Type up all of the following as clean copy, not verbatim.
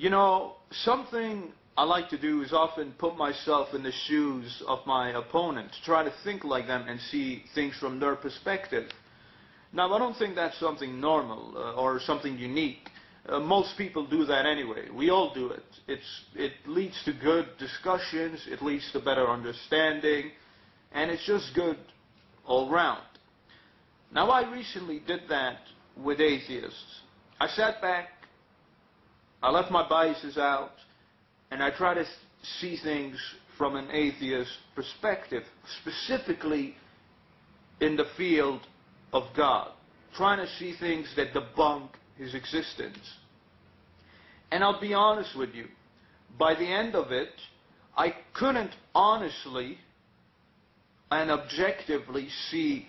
You know, something I like to do is often put myself in the shoes of my opponent, try to think like them and see things from their perspective. Now, I don't think that's something normal or something unique. Most people do that anyway. We all do it. It leads to good discussions, it leads to better understanding, and it's just good all round. Now, I recently did that with atheists. I sat back, I left my biases out, and I try to see things from an atheist perspective, specifically in the field of God, trying to see things that debunk His existence. And I'll be honest with you, by the end of it, I couldn't honestly and objectively see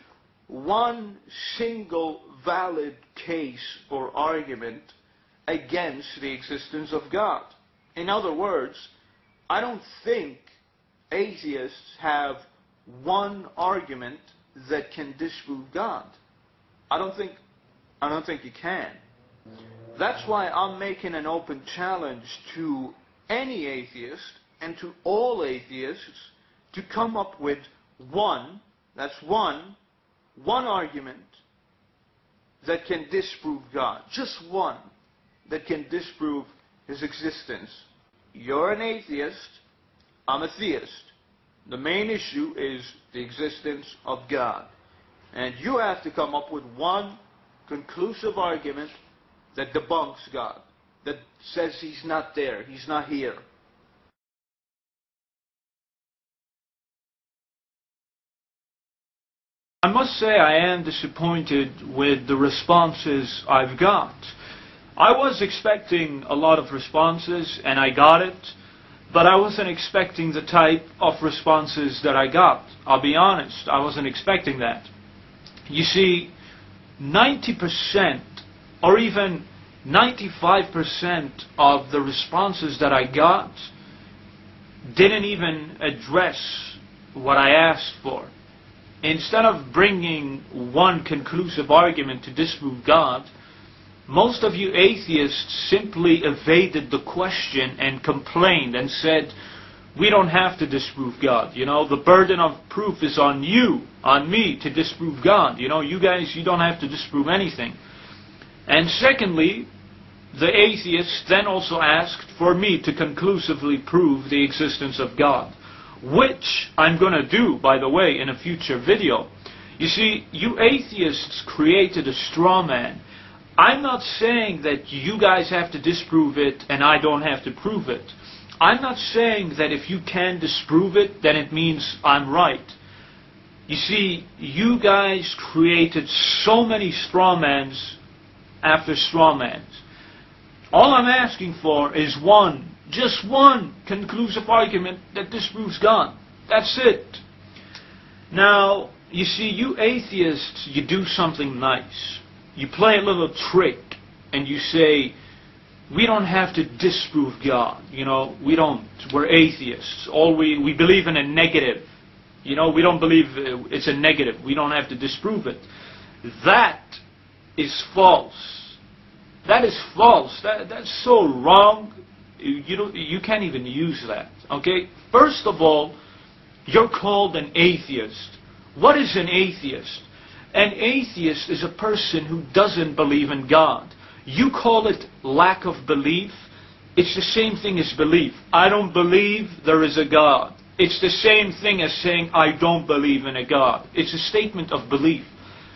one single valid case or argument against the existence of God. In other words, I don't think atheists have one argument that can disprove God. I don't think you can. That's why I'm making an open challenge to any atheist and to all atheists to come up with one argument that can disprove God. Just one that can disprove His existence. You're an atheist, I'm a theist. The main issue is the existence of God. And you have to come up with one conclusive argument that debunks God, that says He's not there, He's not here. I must say I am disappointed with the responses I've got. I was expecting a lot of responses, and I got it, but I wasn't expecting the type of responses that I got. I'll be honest, I wasn't expecting that. You see, 90% or even 95% of the responses that I got didn't even address what I asked for. Instead of bringing one conclusive argument to disprove God, most of you atheists simply evaded the question and complained and said, we don't have to disprove God. You know, the burden of proof is on you, on me, to disprove God. You know, you guys, you don't have to disprove anything. And secondly, the atheists then also asked for me to conclusively prove the existence of God, which I'm going to do, by the way, in a future video. You see, you atheists created a straw man. I'm not saying that you guys have to disprove it and I don't have to prove it. I'm not saying that if you can disprove it, then it means I'm right. You see, you guys created so many straw mans after straw mans. All I'm asking for is one, just one conclusive argument that disproves God. That's it. Now, you see, you atheists, you do something nice. You play a little trick and you say, we don't have to disprove God. You know, we don't. We're atheists. We believe in a negative. You know, we don't believe it's a negative. We don't have to disprove it. That is false. That is false. That's so wrong. You can't even use that. Okay? First of all, you're called an atheist. What is an atheist? An atheist is a person who doesn't believe in God. You call it lack of belief. It's the same thing as belief. I don't believe there is a God. It's the same thing as saying I don't believe in a God. It's a statement of belief.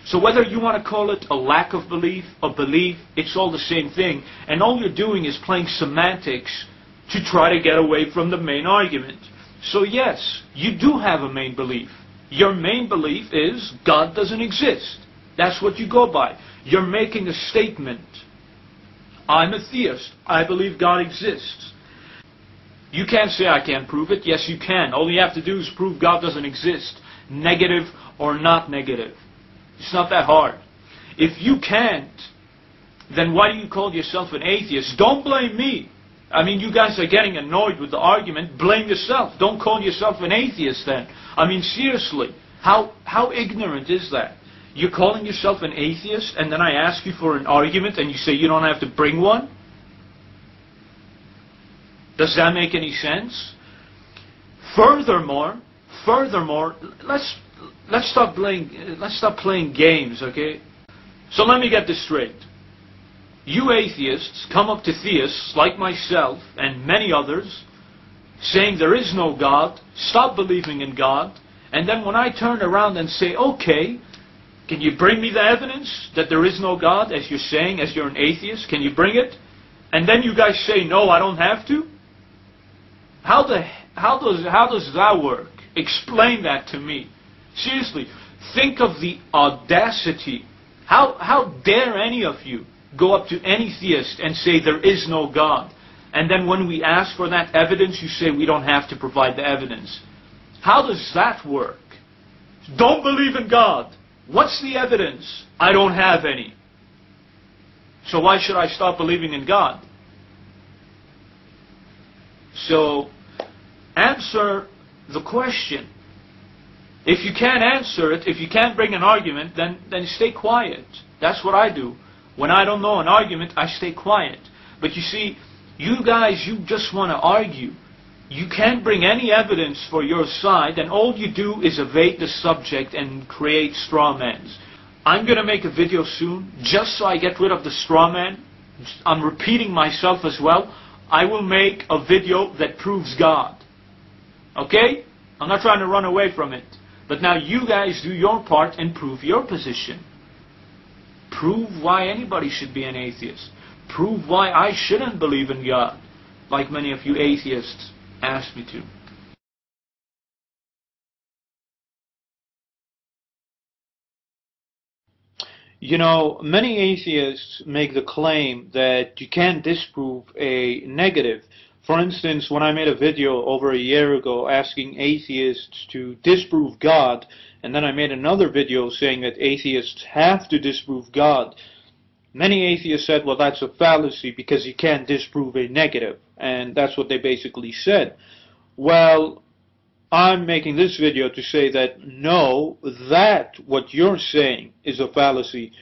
So whether you want to call it a lack of belief, a belief, it's all the same thing. And all you're doing is playing semantics to try to get away from the main argument. So yes, you do have a main belief. Your main belief is God doesn't exist. That's what you go by. You're making a statement. I'm a theist. I believe God exists. You can't say I can't prove it. Yes, you can. All you have to do is prove God doesn't exist. Negative or not negative. It's not that hard. If you can't, then why do you call yourself an atheist? Don't blame me. I mean, you guys are getting annoyed with the argument. Blame yourself. Don't call yourself an atheist then. I mean, seriously, how ignorant is that? You're calling yourself an atheist, and then I ask you for an argument, and you say you don't have to bring one? Does that make any sense? Furthermore, let's stop playing games, okay? So let me get this straight. You atheists come up to theists like myself and many others saying there is no God, stop believing in God, and then when I turn around and say, okay, can you bring me the evidence that there is no God, as you're saying, as you're an atheist? Can you bring it? And then you guys say, no, I don't have to? How does that work? Explain that to me. Seriously, think of the audacity. How dare any of you go up to any theist and say there is no God? And then when we ask for that evidence, you say we don't have to provide the evidence. How does that work? Don't believe in God. What's the evidence? I don't have any. So why should I stop believing in God? So, answer the question. If you can't answer it, if you can't bring an argument, then stay quiet. That's what I do. When I don't know an argument, I stay quiet. But you see, you guys, you just want to argue. You can't bring any evidence for your side, and all you do is evade the subject and create straw mans. I'm going to make a video soon, just so I get rid of the straw man. I'm repeating myself as well. I will make a video that proves God. Okay? I'm not trying to run away from it. But now you guys do your part and prove your position. Prove why anybody should be an atheist. Prove why I shouldn't believe in God, like many of you atheists asked me to. You know, many atheists make the claim that you can't disprove a negative. For instance, when I made a video over a year ago asking atheists to disprove God, and then I made another video saying that atheists have to disprove God, many atheists said, well, that's a fallacy because you can't disprove a negative. And that's what they basically said. Well, I'm making this video to say that no, that what you're saying is a fallacy,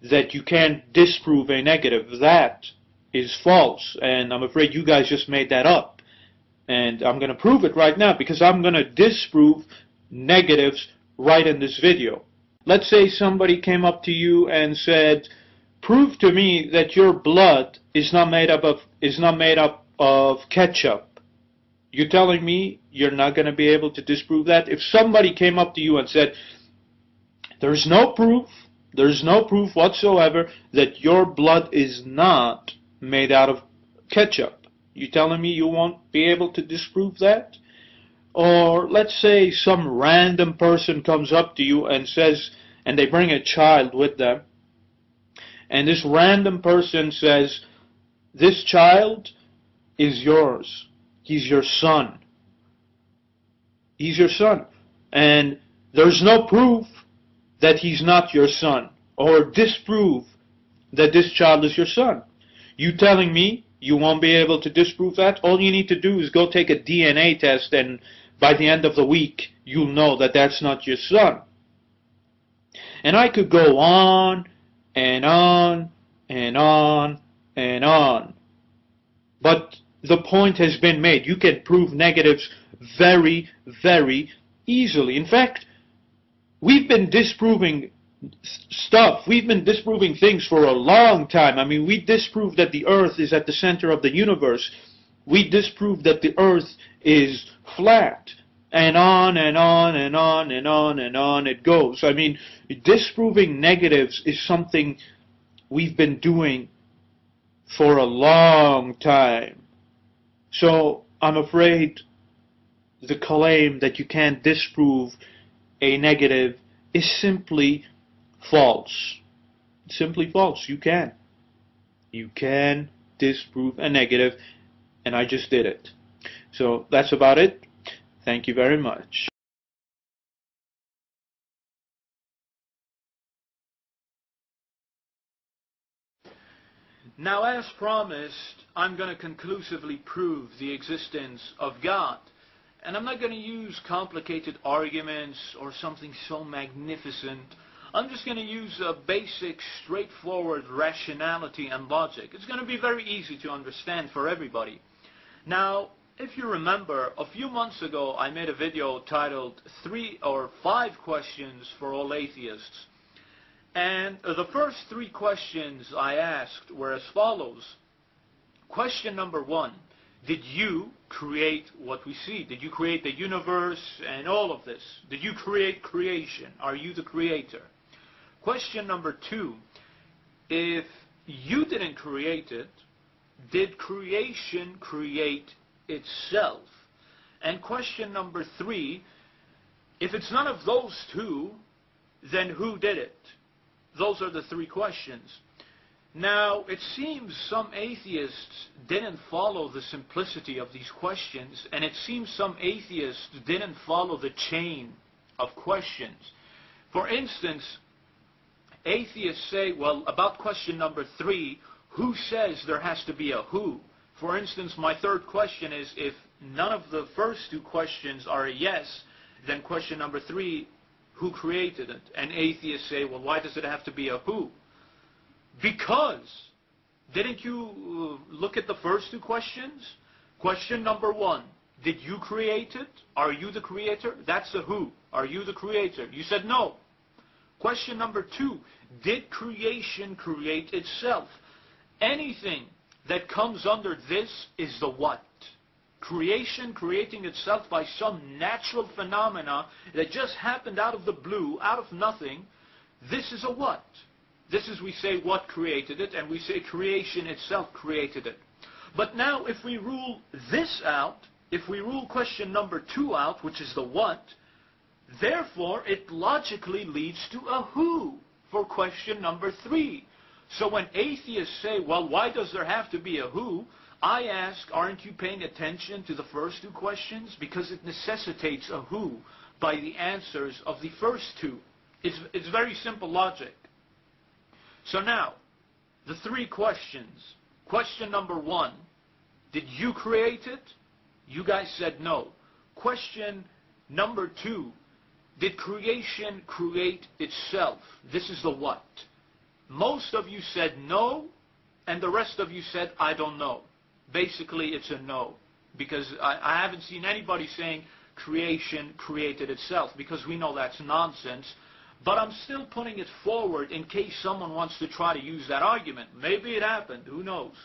that you can't disprove a negative. That is false, and I'm afraid you guys just made that up. And I'm going to prove it right now, because I'm going to disprove negatives right in this video. Let's say somebody came up to you and said, prove to me that your blood is not made up of ketchup. You're telling me you're not going to be able to disprove that? If somebody came up to you and said, there's no proof whatsoever that your blood is not made out of ketchup, you telling me you won't be able to disprove that? Or let's say some random person comes up to you and says, and they bring a child with them, and this random person says, this child is yours. He's your son. He's your son. And there's no proof that he's not your son, or disprove that this child is your son. You telling me you won't be able to disprove that? All you need to do is go take a DNA test, and by the end of the week, you'll know that that's not your son. And I could go on and on and on and on. But the point has been made. You can prove negatives very, very easily. In fact, we've been disproving stuff. We've been disproving things for a long time. I mean, we disproved that the earth is at the center of the universe. We disproved that the earth is flat. And on and on and on and on and on it goes. I mean, disproving negatives is something we've been doing for a long time. So I'm afraid the claim that you can't disprove a negative is simply false. It's simply false. You can. You can disprove a negative, and I just did it. So that's about it. Thank you very much. Now, as promised, I'm going to conclusively prove the existence of God. And I'm not going to use complicated arguments or something so magnificent. I'm just going to use a basic, straightforward rationality and logic. It's going to be very easy to understand for everybody. Now, if you remember, a few months ago I made a video titled 3 or 5 Questions for All Atheists. And the first 3 questions I asked were as follows. Question number 1, did you create what we see? Did you create the universe and all of this? Did you create creation? Are you the creator? Question number 2, if you didn't create it, did creation create itself? And question number 3, if it's none of those 2, then who did it? Those are the 3 questions. Now, it seems some atheists didn't follow the simplicity of these questions, and it seems some atheists didn't follow the chain of questions. For instance, atheists say, well, about question number 3, who says there has to be a who? For instance, my third question is, if none of the first 2 questions are a yes, then question number 3, who created it? And atheists say, well, why does it have to be a who? Because, didn't you look at the first 2 questions? Question number 1, did you create it? Are you the creator? That's a who. Are you the creator? You said no. Question number 2, did creation create itself? Anything that comes under this is the what? Creation creating itself by some natural phenomena that just happened out of the blue, out of nothing. This is a what? This is, we say, what created it, and we say creation itself created it. But now if we rule this out, if we rule question number 2 out, which is the what, therefore it logically leads to a who for question number 3. So when atheists say, well, why does there have to be a who? I ask, aren't you paying attention to the first 2 questions? Because it necessitates a who by the answers of the first 2. It's very simple logic. So now, the 3 questions. Question number 1, did you create it? You guys said no. Question number 2, did creation create itself? This is the what. Most of you said no, and the rest of you said, I don't know. Basically, it's a no. Because I haven't seen anybody saying creation created itself, because we know that's nonsense. But I'm still putting it forward in case someone wants to try to use that argument. Maybe it happened, who knows.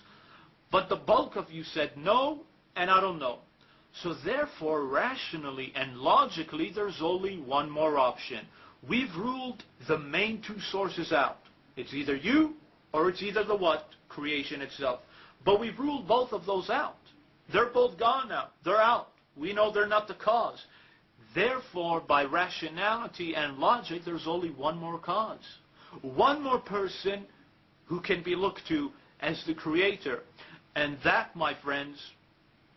But the bulk of you said no, and I don't know. So therefore, rationally and logically, there's only one more option. We've ruled the main 2 sources out. It's either you, or it's either the what? Creation itself. But we've ruled both of those out. They're both gone now. They're out. We know they're not the cause. Therefore, by rationality and logic, there's only one more cause. One more person who can be looked to as the creator. And that, my friends,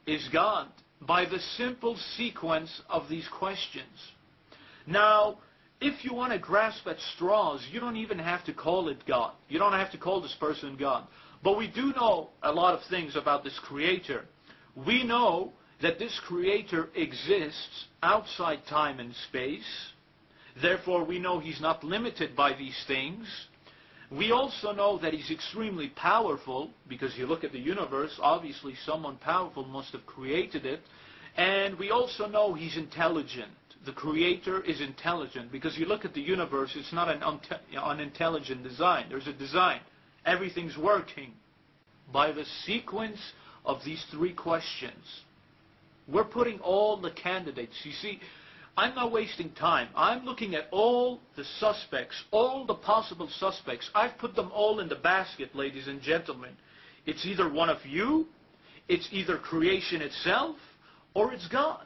is God, by the simple sequence of these questions. Now, if you want to grasp at straws, you don't even have to call it God. You don't have to call this person God. But we do know a lot of things about this creator. We know that this creator exists outside time and space. Therefore, we know he's not limited by these things. We also know that he's extremely powerful, because you look at the universe, obviously someone powerful must have created it. And we also know he's intelligent. The creator is intelligent, because you look at the universe, it's not an unintelligent design. There's a design. Everything's working by the sequence of these 3 questions. We're putting all the candidates. You see, I'm not wasting time. I'm looking at all the suspects, all the possible suspects. I've put them all in the basket, ladies and gentlemen. It's either one of you, it's either creation itself, or it's God.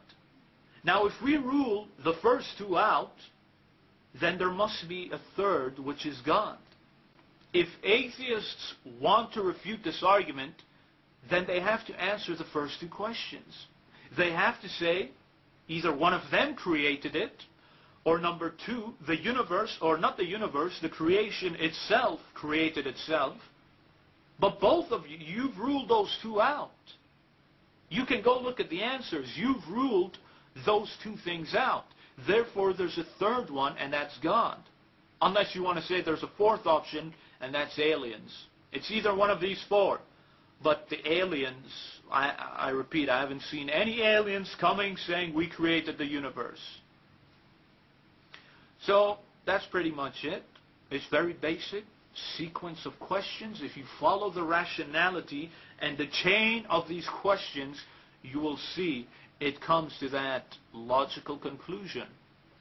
Now, if we rule the first 2 out, then there must be a third, which is God. If atheists want to refute this argument, then they have to answer the first 2 questions. They have to say, either one of them created it, or number 2, the universe, or not the universe, the creation itself created itself. But both of you, you've ruled those 2 out. You can go look at the answers. You've ruled those 2 things out. Therefore, there's a third one, and that's God. Unless you want to say there's a fourth option, and that's aliens. It's either one of these 4. But the aliens, I repeat, I haven't seen any aliens coming saying we created the universe. So that's pretty much it. It's very basic sequence of questions. If you follow the rationality and the chain of these questions, you will see it comes to that logical conclusion.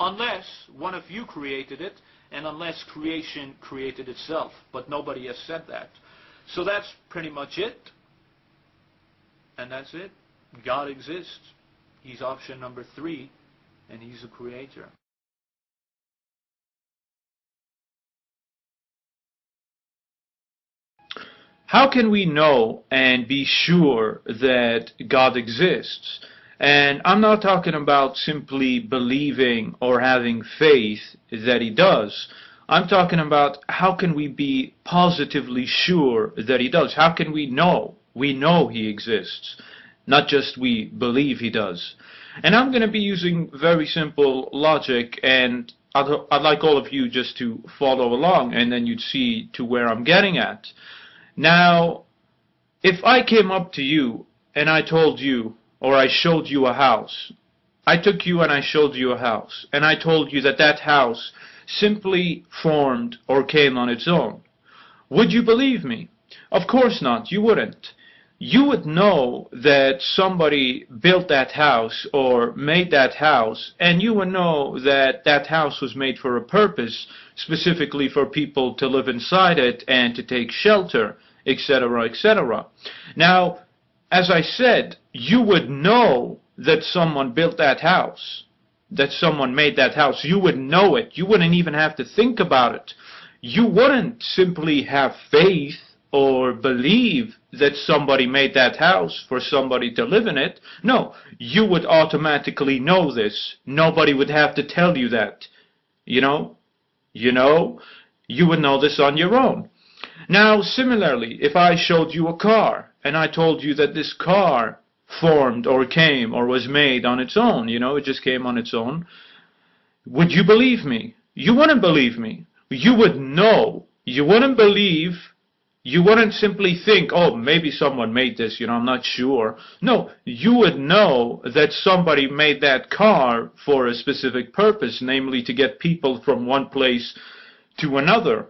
Unless one of you created it, and unless creation created itself. But nobody has said that. So that's pretty much it. And that's it. God exists. He's option number 3, and He's a creator. How can we know and be sure that God exists? And I'm not talking about simply believing or having faith that He does. I'm talking about how can we be positively sure that He does? How can we know? We know He exists, not just we believe He does. And I'm going to be using very simple logic, and I'd like all of you just to follow along, and then you'd see to where I'm getting at. Now, if I came up to you and I told you, or I showed you a house, I took you and I showed you a house, and I told you that that house simply formed or came on its own, would you believe me? Of course not, you wouldn't. You would know that somebody built that house or made that house, and you would know that that house was made for a purpose, specifically for people to live inside it and to take shelter, etc., etc. Now, as I said, you would know that someone built that house, that someone made that house. You would know it. You wouldn't even have to think about it. You wouldn't simply have faith or believe that somebody made that house for somebody to live in it. No, you would automatically know this. Nobody would have to tell you that. You would know this on your own. Now, similarly, if I showed you a car and I told you that this car formed or came or was made on its own, it just came on its own, would you believe me? You wouldn't believe me. You would know. You wouldn't believe. You wouldn't simply think, oh, maybe someone made this, I'm not sure. No, you would know that somebody made that car for a specific purpose, namely to get people from one place to another.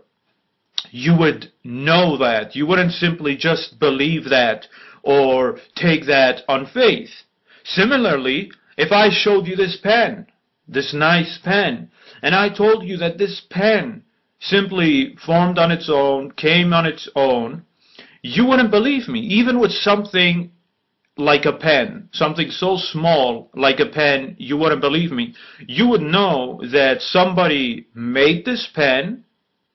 You would know that. You wouldn't simply just believe that or take that on faith. Similarly, if I showed you this pen, this nice pen, and I told you that this pen simply formed on its own, came on its own, you wouldn't believe me. Even with something like a pen, something so small like a pen, you wouldn't believe me. You would know that somebody made this pen.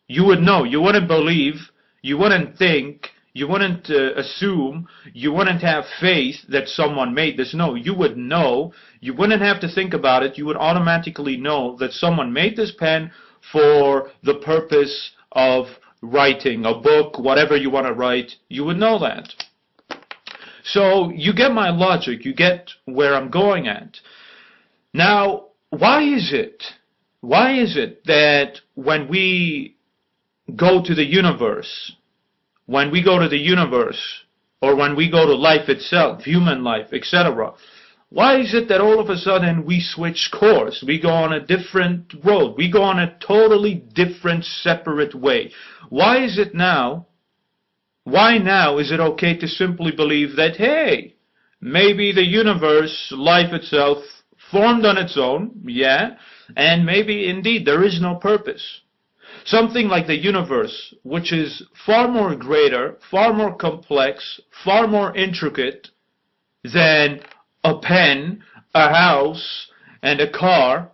You would know. You wouldn't believe. You wouldn't think. You wouldn't assume. You wouldn't have faith that someone made this. No, you would know. You wouldn't have to think about it. You would automatically know that someone made this pen for the purpose of writing a book, whatever you want to write. You would know that. So you get my logic. You get where I'm going at. Now, why is it that when we go to the universe, or when we go to life itself, human life, etc., why is it that all of a sudden we switch course? We go on a different road. We go on a totally different, separate way. Why is it now? Why now is it okay to simply believe that, hey, maybe the universe, life itself, formed on its own, yeah, and maybe indeed there is no purpose. Something like the universe, which is far more greater, far more complex, far more intricate than a pen, a house, and a car,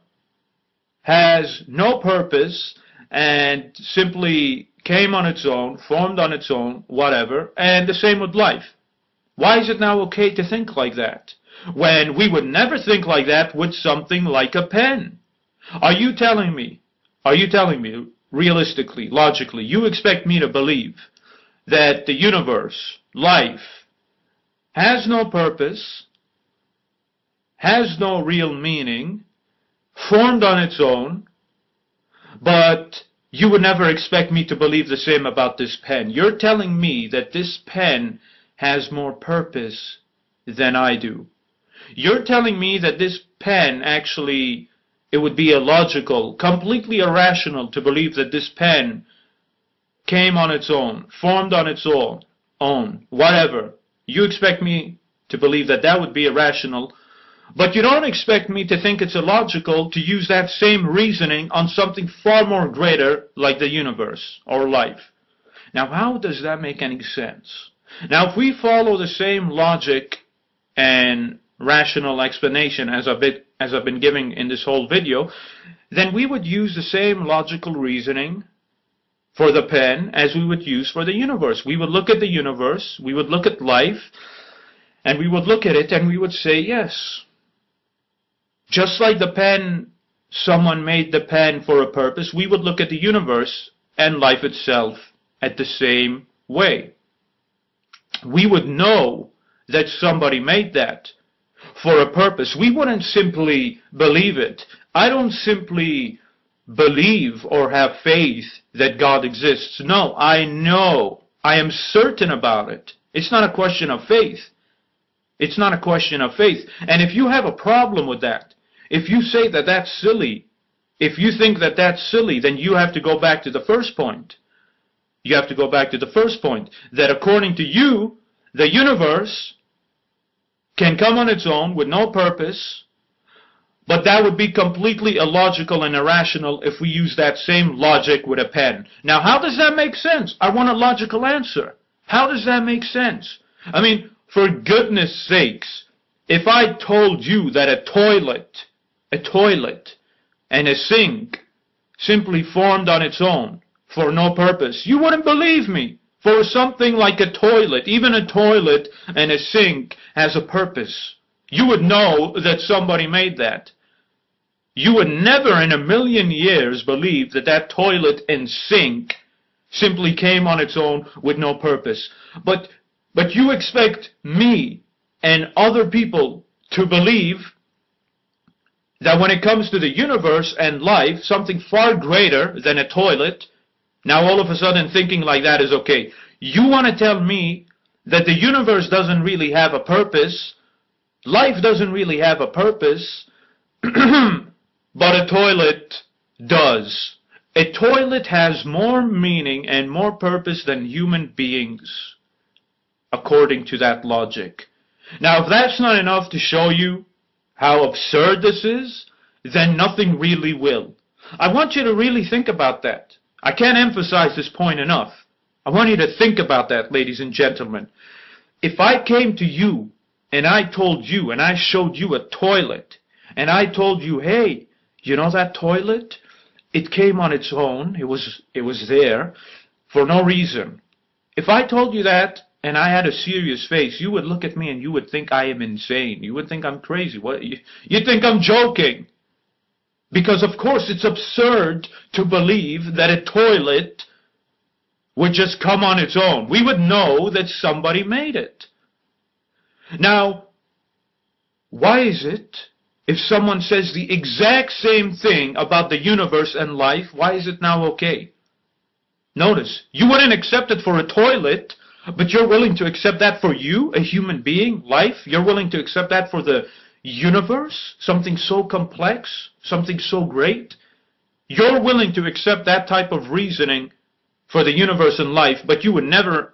has no purpose and simply came on its own, formed on its own, whatever, and the same with life. Why is it now okay to think like that, when we would never think like that with something like a pen? Are you telling me, realistically, logically, you expect me to believe that the universe, life, has no purpose, has no real meaning, formed on its own, but you would never expect me to believe the same about this pen? You're telling me that this pen has more purpose than I do. You're telling me that this pen actually, it would be illogical, completely irrational to believe that this pen came on its own, formed on its own, whatever. You expect me to believe that that would be irrational, but you don't expect me to think it's illogical to use that same reasoning on something far more greater like the universe or life. Now, how does that make any sense? Now, if we follow the same logic and rational explanation as I've been giving in this whole video, then we would use the same logical reasoning for the pen as we would use for the universe. We would look at the universe, we would look at life, and we would look at it and we would say, yes. Just like the pen, someone made the pen for a purpose, we would look at the universe and life itself at the same way. We would know that somebody made that for a purpose. We wouldn't simply believe it. I don't simply believe or have faith that God exists. No, I know. I am certain about it. It's not a question of faith. It's not a question of faith. And if you have a problem with that, if you say that that's silly, if you think that that's silly, then you have to go back to the first point. You have to go back to the first point, that according to you, the universe can come on its own with no purpose, but that would be completely illogical and irrational if we use that same logic with a pen. Now, how does that make sense? I want a logical answer. How does that make sense? I mean, for goodness sakes, if I told you that a toilet and a sink simply formed on its own for no purpose, you wouldn't believe me. For something like a toilet, even a toilet and a sink has a purpose. You would know that somebody made that. You would never in a million years believe that that toilet and sink simply came on its own with no purpose. But you expect me and other people to believe that when it comes to the universe and life, something far greater than a toilet, now all of a sudden thinking like that is okay. You want to tell me that the universe doesn't really have a purpose, life doesn't really have a purpose, but a toilet does. A toilet has more meaning and more purpose than human beings, according to that logic. Now, if that's not enough to show you how absurd this is, then nothing really will. I want you to really think about that. I can't emphasize this point enough. I want you to think about that, ladies and gentlemen. If I came to you and I told you and I showed you a toilet and I told you, hey, you know that toilet? It came on its own. It was there for no reason. If I told you that and I had a serious face, you would look at me and you would think I am insane. You would think I'm crazy. What? You'd think I'm joking. Because, of course, it's absurd to believe that a toilet would just come on its own. We would know that somebody made it. Now, why is it, if someone says the exact same thing about the universe and life, why is it now okay? Notice, you wouldn't accept it for a toilet, but you're willing to accept that for you, a human being, life? You're willing to accept that for the universe, something so complex, something so great? You're willing to accept that type of reasoning for the universe and life, but you would never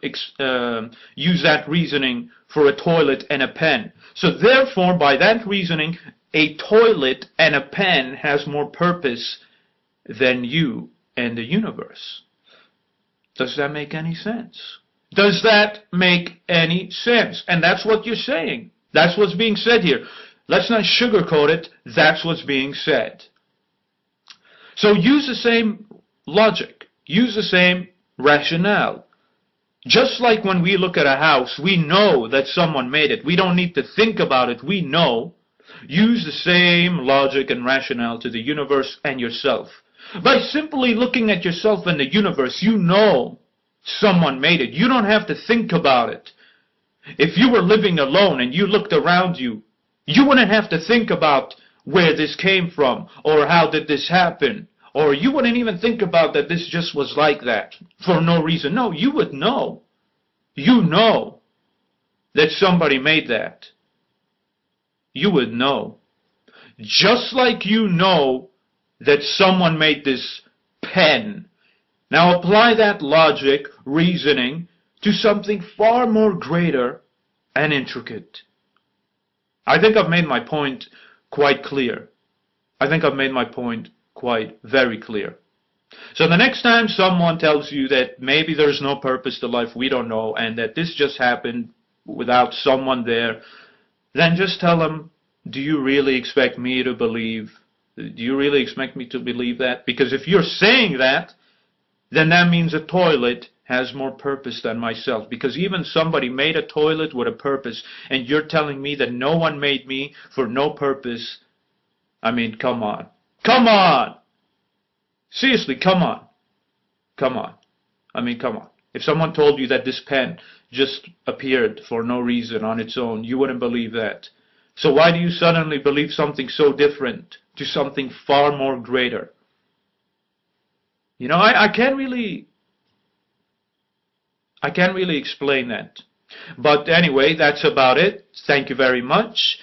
use that reasoning for a toilet and a pen. So therefore, by that reasoning, a toilet and a pen has more purpose than you and the universe. Does that make any sense? Does that make any sense? And that's what you're saying. That's what's being said here. Let's not sugarcoat it. That's what's being said. So use the same logic. Use the same rationale. Just like when we look at a house, we know that someone made it. We don't need to think about it. We know. Use the same logic and rationale to the universe and yourself. By simply looking at yourself and the universe, you know someone made it. You don't have to think about it. If you were living alone and you looked around you, you wouldn't have to think about where this came from or how did this happen. Or you wouldn't even think about that this just was like that for no reason. No, you would know. You know. that somebody made that, you would know. Just like you know that someone made this pen. Now apply that logic, reasoning, to something far more greater and intricate. I think I've made my point quite clear. I think I've made my point quite very clear. So the next time someone tells you that maybe there's no purpose to life, we don't know, and that this just happened without someone there, then just tell them, do you really expect me to believe? Do you really expect me to believe that? Because if you're saying that, then that means a toilet has more purpose than myself. Because even somebody made a toilet with a purpose, and you're telling me that no one made me for no purpose. I mean, come on. Come on! Seriously, come on. Come on. I mean, come on. If someone told you that this pen just appeared for no reason on its own, you wouldn't believe that. So why do you suddenly believe something so different to something far more greater? You know, I can't really explain that. But anyway, that's about it. Thank you very much.